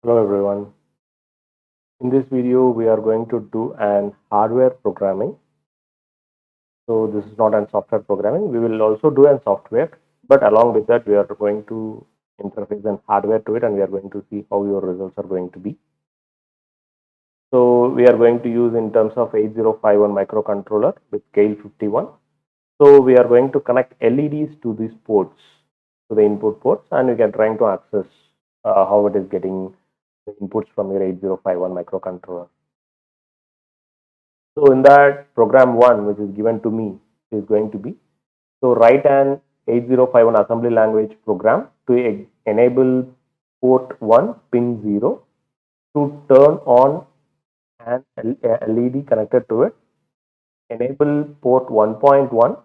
Hello everyone. In this video, we are going to do an hardware programming. So this is not an software programming. We will also do an software, but along with that, we are going to interface an hardware to it, and we are going to see how your results are going to be. So we are going to use in terms of 8051 microcontroller with Keil 51. So we are going to connect LEDs to these ports, to the input ports, and we can try to access how it is getting the inputs from your 8051 microcontroller. So in that program 1, which is given to me, is going to be, so write an 8051 assembly language program to enable port 1 pin 0 to turn on an LED connected to it, enable port 1.1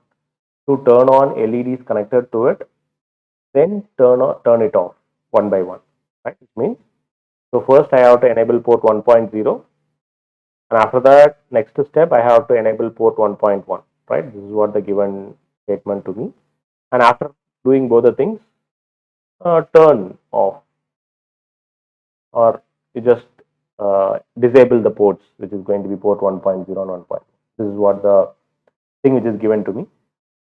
to turn on LEDs connected to it, then turn it off one by one, right? It means, so first I have to enable port 1.0, and after that, next step, I have to enable port 1.1, right? This is what the given statement to me. And after doing both the things, turn off, or you just disable the ports, which is going to be port 1.0 and 1.1. This is what the thing which is given to me.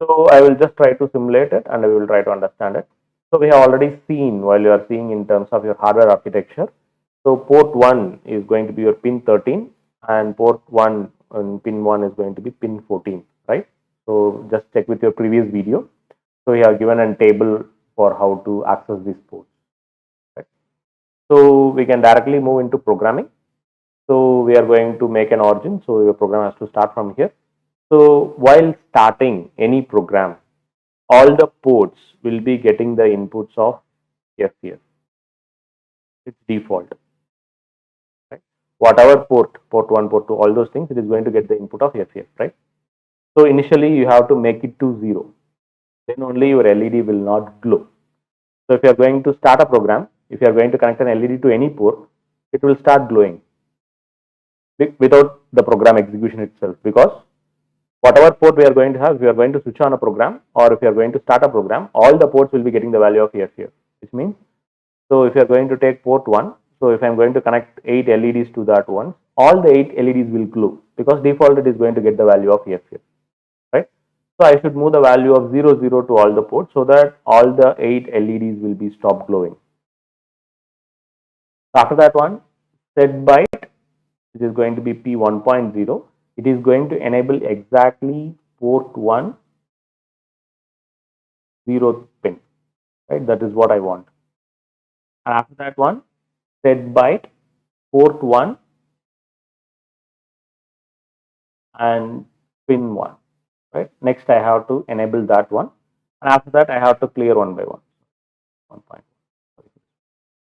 So I will just try to simulate it, and I will try to understand it. So we have already seen, while you are seeing in terms of your hardware architecture, so port 1 is going to be your pin 13, and port 1 and pin 1 is going to be pin 14, right? So just check with your previous video. So we have given a table for how to access these ports, right? So we can directly move into programming. So we are going to make an origin. So your program has to start from here. So while starting any program, all the ports will be getting the inputs of FCF. It's default. Right? Whatever port 1, port 2, all those things, it is going to get the input of FCF, right? So initially you have to make it to 0. Then only your LED will not glow. So if you are going to start a program, if you are going to connect an LED to any port, it will start glowing without the program execution itself, because whatever port we are going to have, if we are going to switch on a program, or if you are going to start a program, all the ports will be getting the value of FCF, which means, so if you are going to take port 1, so if I am going to connect 8 LEDs to that one, all the 8 LEDs will glow, because default it is going to get the value of FCF, right? So I should move the value of 0, 0 to all the ports, so that all the 8 LEDs will be stopped glowing. After that one, set byte, which is going to be P1.0, it is going to enable exactly port 1 0th pin, right? That is what I want. And after that one, set byte port 1 and pin 1, right? Next I have to enable that one, and after that I have to clear one by one. 1.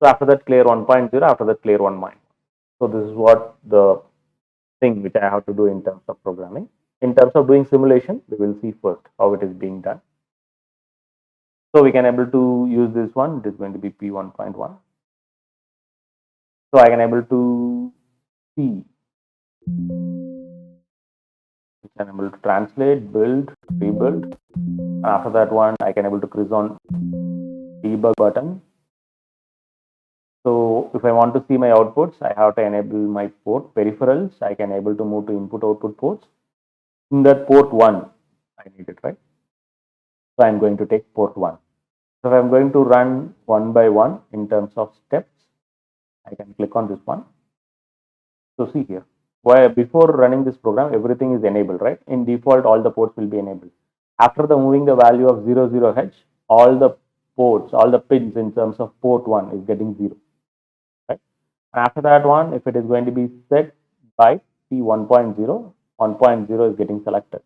So after that clear 1.0, after that clear 1 minus. So this is what the thing which I have to do in terms of programming. In terms of doing simulation, we will see first how it is being done. So we can able to use this one. It is going to be P1.1. So I can able to see, I can able to translate, build, rebuild. And after that one, I can able to click on debug button. So if I want to see my outputs, I have to enable my port peripherals. I can able to move to input output ports. In that port 1, I need it, right? So I'm going to take port 1. So if I'm going to run one by one in terms of steps, I can click on this one. So see here, why before running this program, everything is enabled, right? In default, all the ports will be enabled. After the moving the value of 00H, all the ports, all the pins in terms of port 1 is getting 0, right? And after that one, if it is going to be set by P1.0, 1.0 is getting selected.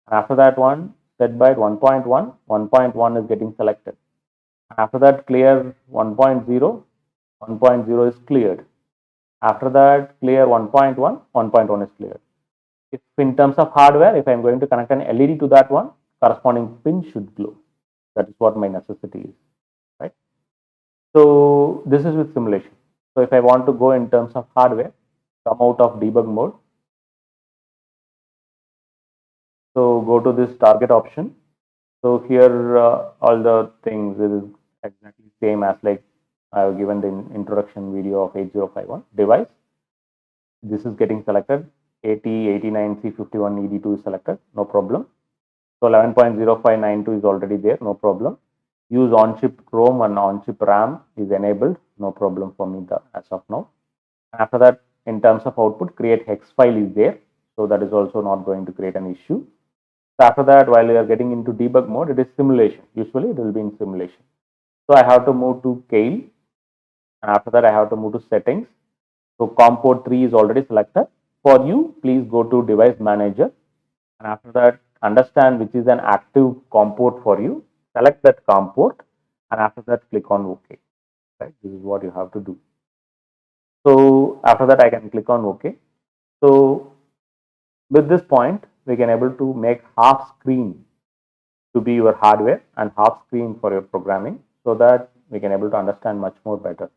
And after that one, set by 1.1, 1.1 is getting selected. After that, clear 1.0, 1.0 is cleared. After that, clear 1.1, 1.1 is cleared. If in terms of hardware, if I'm going to connect an LED to that one, corresponding pin should glow. That is what my necessity is, right? So this is with simulation. So if I want to go in terms of hardware, come out of debug mode. So go to this target option. So here all the things is exactly same as like I have given the introduction video of 8051 device. This is getting selected. 8089 c51 ED2 is selected, no problem. So 11.0592 is already there, no problem. Use on-chip ROM and on-chip RAM is enabled, no problem for me as of now. After that, in terms of output, create hex file is there, so that is also not going to create an issue. So after that, while we are getting into debug mode, it is simulation. Usually, it will be in simulation. So I have to move to Keil, and after that, I have to move to settings. So COM port 3 is already selected. For you, please go to device manager, and after that, understand which is an active COM port for you. Select that COM port, and after that, click on OK. Right? This is what you have to do. So after that, I can click on OK. So with this point, we can able to make half screen to be your hardware and half screen for your programming, so that we can able to understand much more better.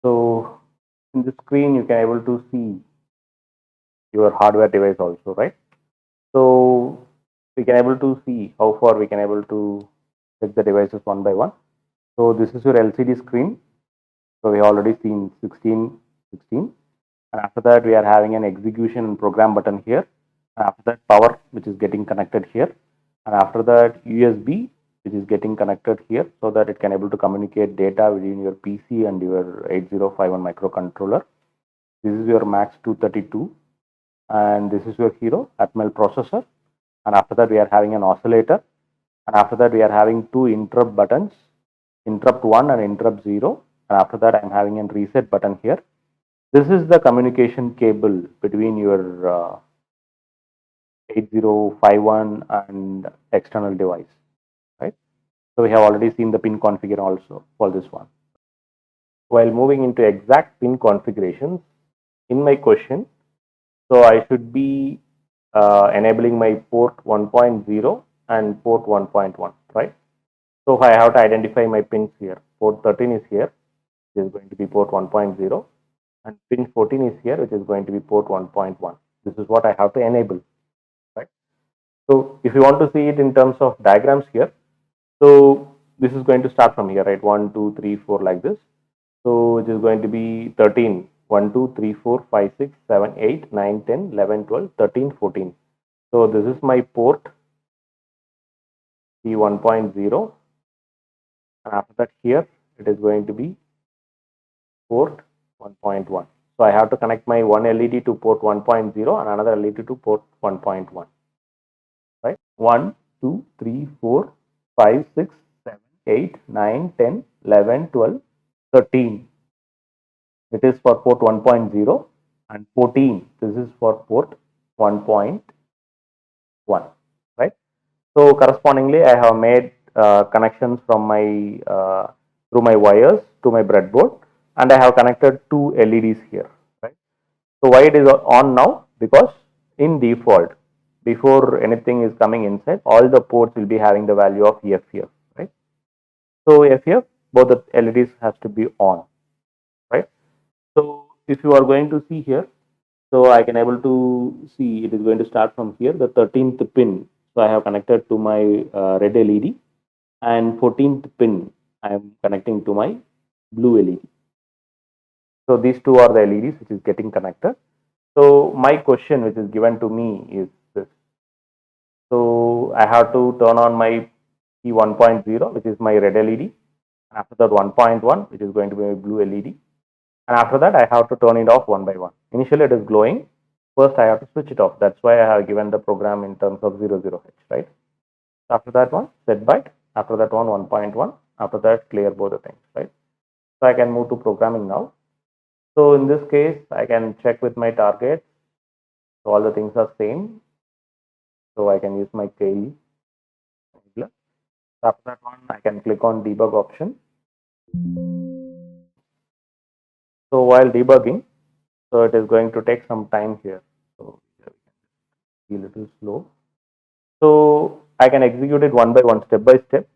So in the screen, you can able to see your hardware device also, right? So we can able to see how far we can able to check the devices one by one. So this is your LCD screen. So we already seen 16, and after that we are having an execution and program button here. And after that, power, which is getting connected here, and after that USB, which is getting connected here, so that it can able to communicate data within your PC and your 8051 microcontroller. This is your Max 232, and this is your Hero HEXADECIMAL processor. And after that, we are having an oscillator, and after that, we are having two interrupt buttons, interrupt 1 and interrupt 0. And after that, I'm having a reset button here. This is the communication cable between your 8051 and external device, right? So we have already seen the pin configuration also for this one. While moving into exact pin configurations, in my question, so I should be enabling my port 1.0 and port 1.1, right? So if I have to identify my pins here, port 13 is here, which is going to be port 1.0, and pin 14 is here, which is going to be port 1.1. This is what I have to enable, right? So if you want to see it in terms of diagrams here, so this is going to start from here, right? 1, 2, 3, 4 like this. So it is going to be 13, 1, 2, 3, 4, 5, 6, 7, 8, 9, 10, 11, 12, 13, 14. So this is my port P1.0, and after that here it is going to be port 1.1. So I have to connect my one LED to port 1.0 and another LED to port 1.1. Right? 1, 2, 3, 4, 5, 6, 7, 8, 9, 10, 11, 12, 13. It is for port 1.0, and 14. This is for port 1.1. Right? So correspondingly, I have made connections from my through my wires to my breadboard, and I have connected two LEDs here. Right? So why it is on now? Because in default, before anything is coming inside, all the ports will be having the value of FF. Right? So FF, both the LEDs has to be on. Right? So if you are going to see here, so I can able to see it is going to start from here, the 13th pin. So I have connected to my red LED, and 14th pin I am connecting to my blue LED. So these two are the LEDs which is getting connected. So my question which is given to me is this. So I have to turn on my P1.0, which is my red LED, and after that 1.1, which is going to be my blue LED. And after that, I have to turn it off one by one. Initially, it is glowing. First, I have to switch it off. That's why I have given the program in terms of 00H, right? After that one, set byte. After that one, 1.1. After that, clear both the things, right? So I can move to programming now. So in this case, I can check with my target. So all the things are same. So I can use my Keil. After that one, I can click on debug option. So while debugging, so it is going to take some time here. So be a little slow. So I can execute it one by one, step by step.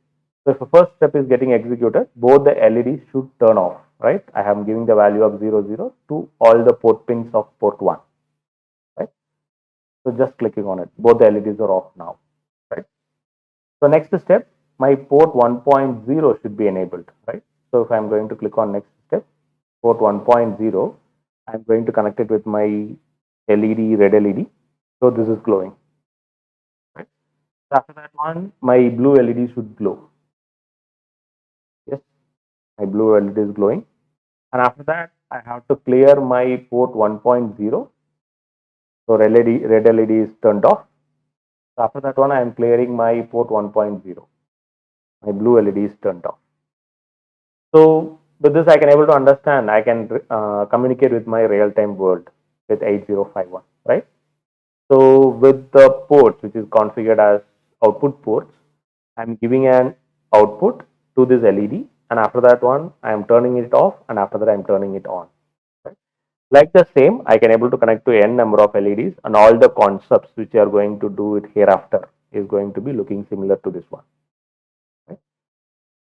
So if the first step is getting executed, both the LEDs should turn off, right? I am giving the value of 00 to all the port pins of port 1, right? So just clicking on it, both the LEDs are off now, right? So next step, my port 1.0 should be enabled, right? So if I'm going to click on next step, port 1.0, I'm going to connect it with my LED, red LED. So this is glowing, right? So after that one, my blue LED should glow. Yes, my blue LED is glowing. And after that, I have to clear my port 1.0. So red LED is turned off. So after that one, I am clearing my port 1.0. My blue LED is turned off. So with this, I can able to understand. I can communicate with my real-time world with 8051, right? So with the ports, which is configured as output ports, I'm giving an output to this LED, and after that one, I am turning it off, and after that, I'm turning it on. Right? Like the same, I can able to connect to n number of LEDs, and all the concepts which are going to do it hereafter is going to be looking similar to this one. Right?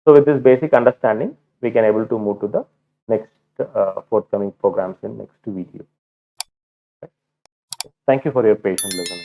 So with this basic understanding, we can able to move to the next forthcoming programs in next video. Right? Thank you for your patient listening.